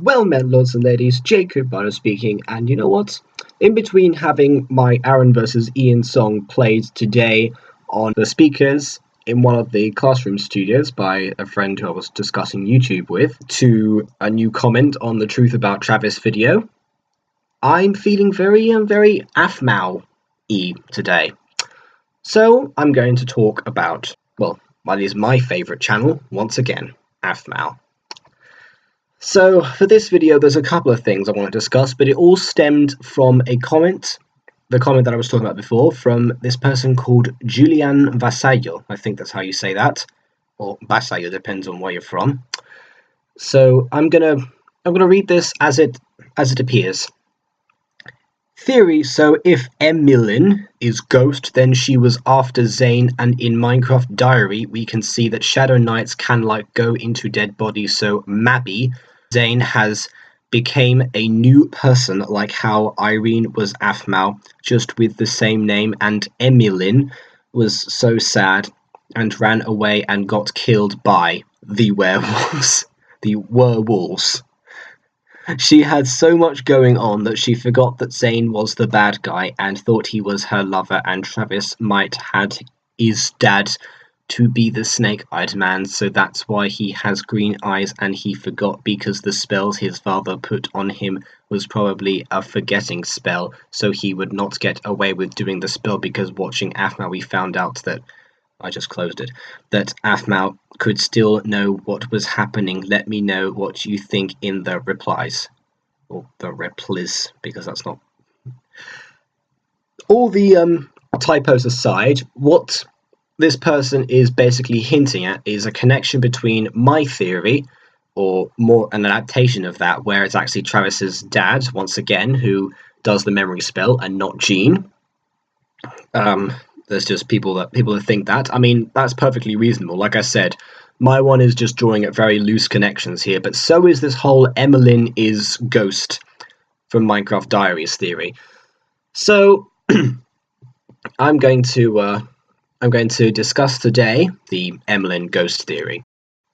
Well met, lords and ladies, Jacob Butter speaking, and you know what? In between having my Aaron vs. Ian song played today on the speakers in one of the classroom studios by a friend who I was discussing YouTube with, to a new comment on the Truth About Travis video, I'm feeling very Aphmau-y today. So I'm going to talk about, well, what is my favourite channel, once again, Aphmau. So, for this video, there's a couple of things I want to discuss, but it all stemmed from a comment, the comment that I was talking about before, from this person called Julian Vasallo. I think that's how you say that, or Vasallo, depends on where you're from. So, I'm gonna read this as it appears. Theory: so if Emmalyn is ghost, then she was after Zane, and in Minecraft Diary, we can see that Shadow Knights can go into dead bodies, so maybe Zane has became a new person, like how Irene was Aphmau, just with the same name, and Emmalyn was so sad and ran away and got killed by the werewolves. The werewolves. She had so much going on that she forgot that Zane was the bad guy and thought he was her lover, and Travis might had his dad to be the snake-eyed man, so that's why he has green eyes, and he forgot because the spells his father put on him was probably a forgetting spell, so he would not get away with doing the spell, because watching Aphmau we found out that, I just closed it, that Aphmau could still know what was happening. Let me know what you think in the replies. Or the replies, because that's not... All the typos aside, what this person is basically hinting at is a connection between my theory, or more an adaptation of that, where it's actually Travis's dad, once again, who does the memory spell, and not Jean. There's just people that think that. I mean, that's perfectly reasonable. Like I said, my one is just drawing at very loose connections here, but so is this whole Emmalyn is ghost from Minecraft Diaries theory. So I'm going to discuss today the Emmalyn ghost theory.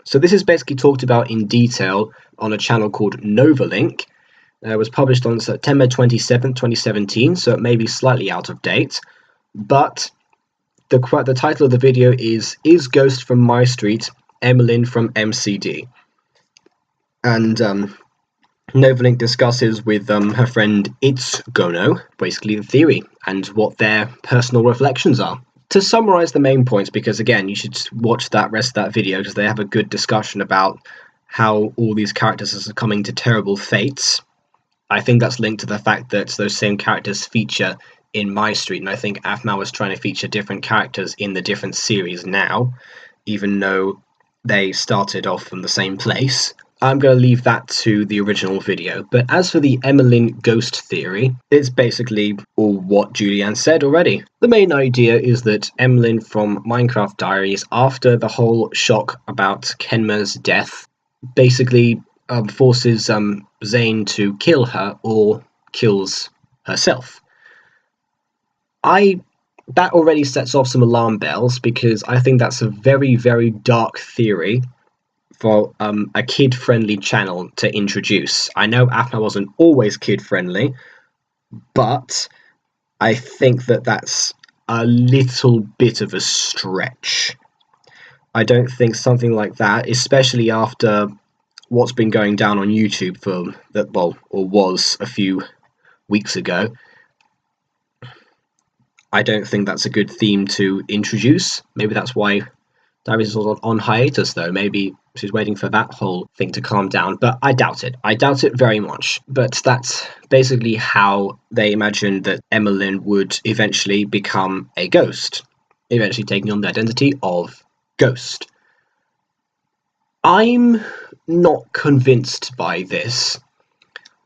So this is basically talked about in detail on a channel called Novalink. It was published on September 27th, 2017, so it may be slightly out of date, but the title of the video is Ghost from MyStreet, Emmalyn from MCD? And Novalink discusses with her friend It's Gono, basically the theory, and what their personal reflections are. To summarize the main points, because again, you should watch that rest of that video, because they have a good discussion about how all these characters are succumbing to terrible fates. I think that's linked to the fact that those same characters feature in MyStreet, and I think Aphmau is trying to feature different characters in the different series now, even though they started off from the same place. I'm going to leave that to the original video, but as for the Emmalyn ghost theory, it's basically all what Julian said already. The main idea is that Emmalyn from Minecraft Diaries, after the whole shock about Kenma's death, basically forces Zane to kill her, or kills herself. That already sets off some alarm bells, because I think that's a very dark theory for a kid-friendly channel to introduce. I know Aphmau wasn't always kid-friendly, but I think that that's a little bit of a stretch. I don't think something like that, especially after what's been going down on YouTube was a few weeks ago, I don't think that's a good theme to introduce. Maybe that's why Diaries is on hiatus, though. Maybe she's waiting for that whole thing to calm down, but I doubt it. I doubt it very much. But that's basically how they imagined that Emmalyn would eventually become a ghost, eventually taking on the identity of Ghost. I'm not convinced by this,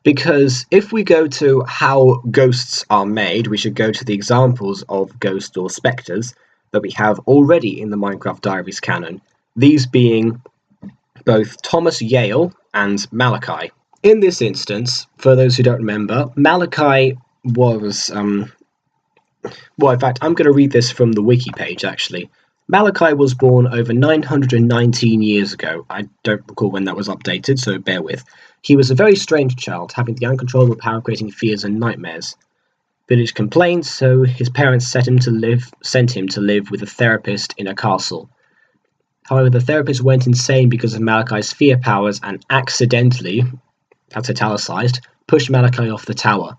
because if we go to how ghosts are made, we should go to the examples of ghosts or spectres that we have already in the Minecraft Diaries canon, these being both Thomas Yale and Malachi. In this instance, for those who don't remember, Malachi was, well, in fact, I'm going to read this from the wiki page, actually. Malachi was born over 919 years ago. I don't recall when that was updated, so bear with. He was a very strange child, having the uncontrollable power of creating fears and nightmares. Village complained, so his parents sent him to live with a therapist in a castle. However, the therapist went insane because of Malachi's fear powers and accidentally, that's italicized, pushed Malachi off the tower.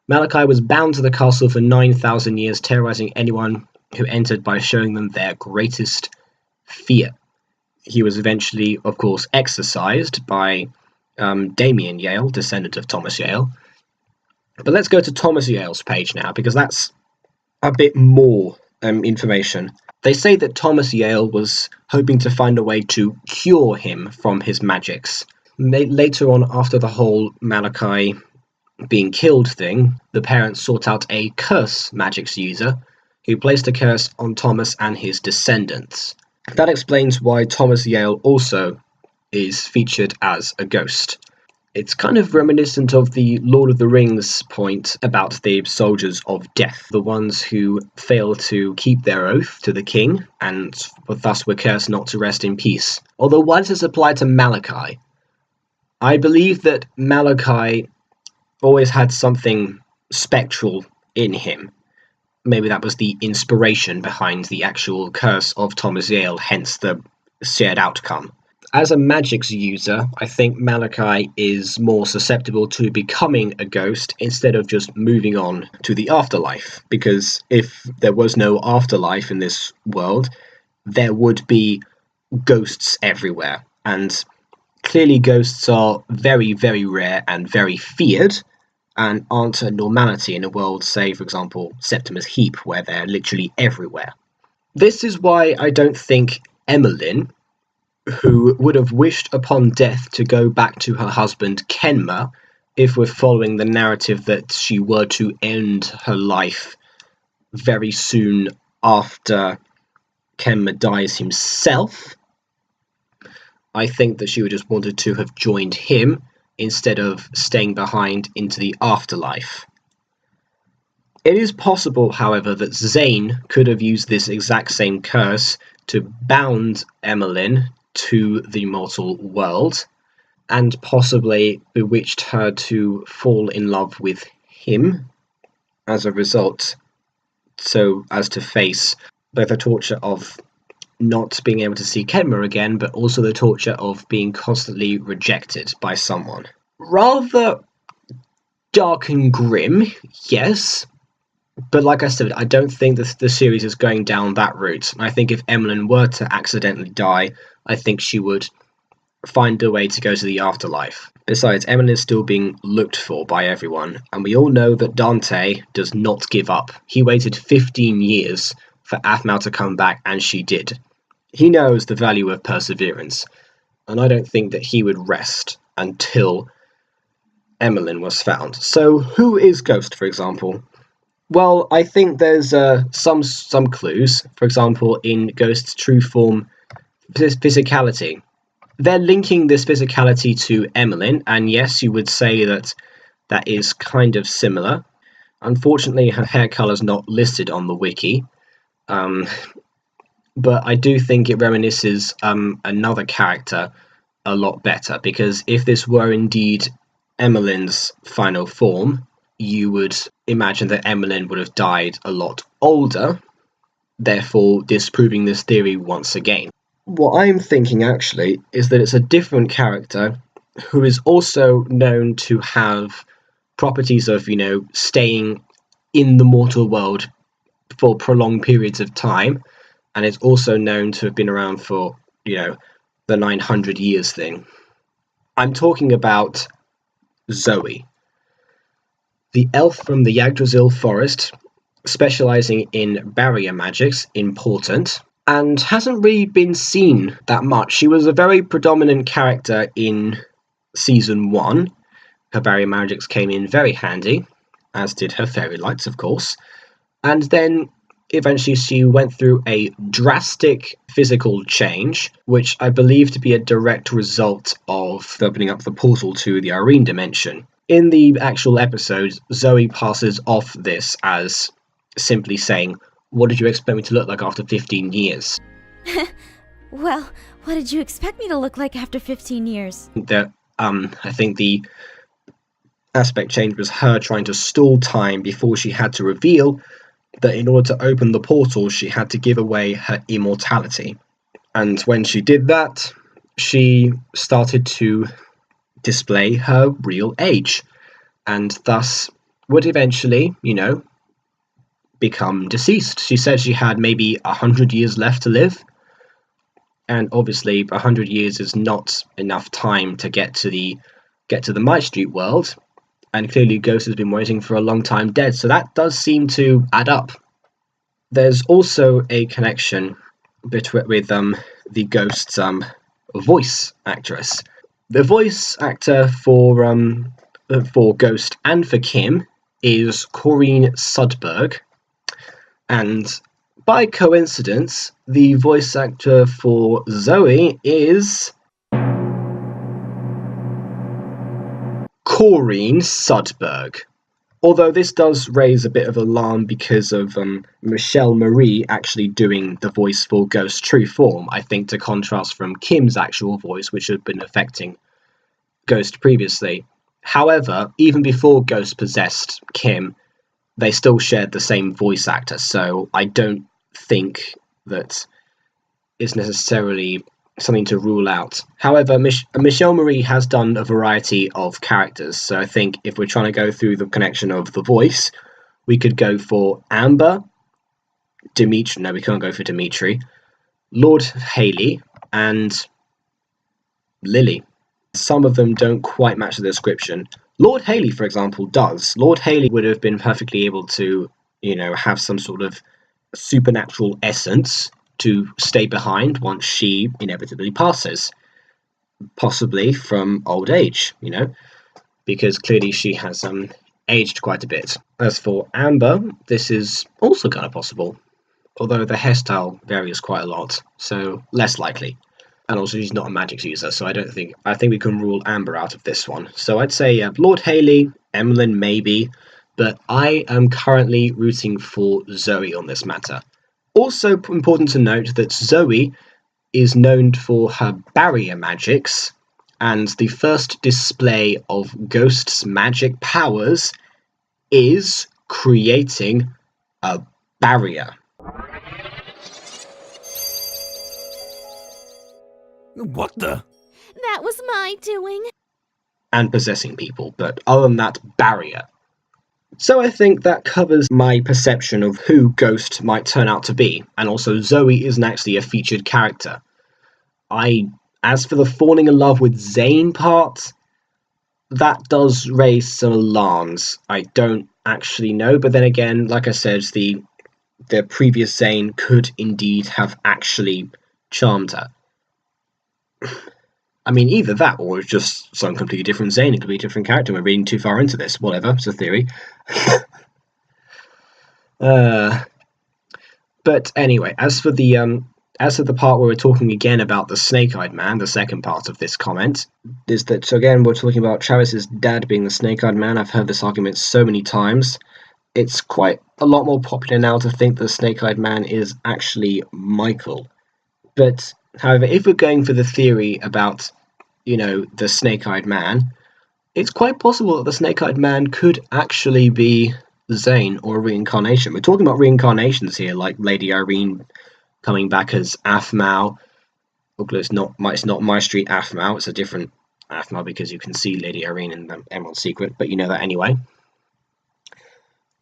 Malachi was bound to the castle for 9,000 years, terrorizing anyone who entered by showing them their greatest fear. He was eventually, of course, exorcised by Damien Yale, descendant of Thomas Yale. But let's go to Thomas Yale's page now, because that's a bit more information. They say that Thomas Yale was hoping to find a way to cure him from his magics. Later on, after the whole Malachi being killed thing, the parents sought out a curse magics user who placed a curse on Thomas and his descendants. That explains why Thomas Yale also is featured as a ghost. It's kind of reminiscent of the Lord of the Rings point about the soldiers of death, the ones who fail to keep their oath to the king and thus were cursed not to rest in peace. Although why does this apply to Malachi? I believe that Malachi always had something spectral in him. Maybe that was the inspiration behind the actual curse of Thomas Yale, hence the shared outcome. As a magics user, I think Malachi is more susceptible to becoming a ghost instead of just moving on to the afterlife. Because if there was no afterlife in this world, there would be ghosts everywhere. And clearly ghosts are very, very rare and very feared, and aren't a normality in a world, say, for example, Septimus Heap, where they're literally everywhere. This is why I don't think Emmalyn, who would have wished upon death to go back to her husband Kenma, if we're following the narrative that she were to end her life very soon after Kenma dies himself. I think that she would just wanted to have joined him instead of staying behind into the afterlife. It is possible, however, that Zane could have used this exact same curse to bound Emmalyn to the mortal world, and possibly bewitched her to fall in love with him as a result, so as to face both the torture of not being able to see Kenma again, but also the torture of being constantly rejected by someone. Rather dark and grim, yes, but like I said, I don't think the series is going down that route. I think if Emmalyn were to accidentally die, I think she would find a way to go to the afterlife. Besides, Emmalyn is still being looked for by everyone, and we all know that Dante does not give up. He waited 15 years for Aphmau to come back, and she did. He knows the value of perseverance, and I don't think that he would rest until Emmalyn was found. So, who is Ghost, for example? Well, I think there's some clues. For example, in Ghost's true form, physicality. They're linking this physicality to Emmalyn, and yes, you would say that that is kind of similar. Unfortunately, her hair color is not listed on the wiki, but I do think it reminisces another character a lot better, because if this were indeed Emmalyn's final form, you would imagine that Emmalyn would have died a lot older, therefore disproving this theory once again. What I'm thinking, actually, is that it's a different character who is also known to have properties of, staying in the mortal world for prolonged periods of time, and is also known to have been around for, the 900 years thing. I'm talking about Zoe, the elf from the Yggdrasil forest, specializing in barrier magics, important, and hasn't really been seen that much. She was a very predominant character in Season 1. Her barrier magics came in very handy, as did her fairy lights, of course. And then, eventually, she went through a drastic physical change, which I believe to be a direct result of opening up the portal to the Irene dimension. In the actual episode, Zoe passes off this as simply saying, "What did you expect me to look like after 15 years? Well, what did you expect me to look like after 15 years? I think the aspect change was her trying to stall time before she had to reveal that in order to open the portal, she had to give away her immortality. And when she did that, she started to display her real age, and thus would eventually, become deceased. She said she had maybe 100 years left to live, and obviously 100 years is not enough time to get to the MyStreet world, and clearly Ghost has been waiting for a long time dead, so that does seem to add up. There's also a connection with the Ghost's voice actress. The voice actor for Ghost and for Kim is Corinne Sudberg, and by coincidence, the voice actor for Zoe is Corinne Sudberg. Although this does raise a bit of alarm because of Michelle Marie actually doing the voice for Ghost's true form, I think, to contrast from Kim's actual voice, which had been affecting Ghost previously. However, even before Ghost possessed Kim, they still shared the same voice actor, so I don't think that it's necessarily something to rule out. However, Michelle Marie has done a variety of characters, so I think if we're trying to go through the connection of the voice, we could go for Amber, Dimitri, no, we can't go for Dimitri, Lord Haley, and Lily. Some of them don't quite match the description. Lord Haley, for example, does. Lord Haley would have been perfectly able to, have some sort of supernatural essence to stay behind once she inevitably passes, possibly from old age, because clearly she has aged quite a bit. As for Amber, this is also kind of possible, although the hairstyle varies quite a lot, so less likely. And also she's not a magic user, so I think we can rule Amber out of this one. So I'd say Lord Haley, Emmalyn maybe, but I am currently rooting for Zoe on this matter. Also important to note that Zoe is known for her barrier magics, and the first display of Ghost's magic powers is creating a barrier. What the? That was my doing. And possessing people, but other than that, barrier. So I think that covers my perception of who Ghost might turn out to be, and also Zoe isn't actually a featured character. As for the falling in love with Zane part, that does raise some alarms. I don't actually know, but then again, like I said, the previous Zane could indeed have actually charmed her. I mean, either that or it's just some completely different Zane. It could be a different character. We're reading too far into this. Whatever, it's a theory. But anyway, as for the part where we're talking again about the snake-eyed man, the second part of this comment is that, so again, we're talking about Travis's dad being the snake-eyed man. I've heard this argument so many times. It's quite a lot more popular now to think the snake-eyed man is actually Michael. But however, if we're going for the theory about, the snake-eyed man, it's quite possible that the snake-eyed man could actually be Zane or a reincarnation. We're talking about reincarnations here, like Lady Irene coming back as Aphmau. Although it's not MyStreet Aphmau, it's a different Aphmau because you can see Lady Irene in the Emerald Secret, but you know that anyway.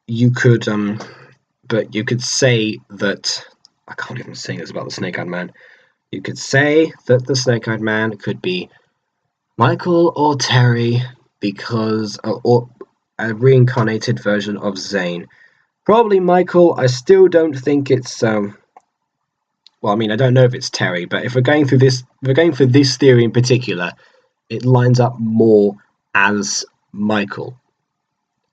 You could, but you could say that, I can't even say this about the snake-eyed man. You could say that the snake-eyed man could be Michael or Terry, because or a reincarnated version of Zane. Probably Michael. I still don't think it's well, I mean, I don't know if it's Terry, but if we're going for this theory in particular, it lines up more as Michael.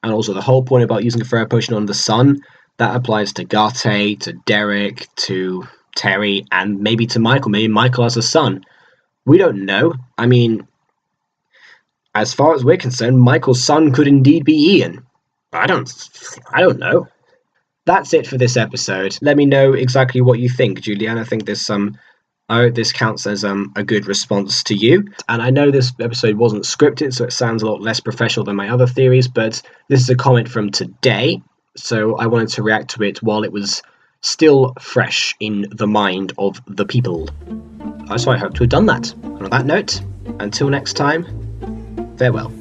And also the whole point about using a Forever Potion on the sun, that applies to Garte, to Derek, to Terry, and maybe to Michael. Maybe Michael has a son. We don't know. I mean, as far as we're concerned, Michael's son could indeed be Ian. I don't know. that's it for this episode. Let me know exactly what you think, Julianne. I think there's some. I hope this counts as a good response to you. And I know this episode wasn't scripted, so it sounds a lot less professional than my other theories, but this is a comment from today, so I wanted to react to it while it was still fresh in the mind of the people. So I hope to have done that. And on that note, until next time, farewell.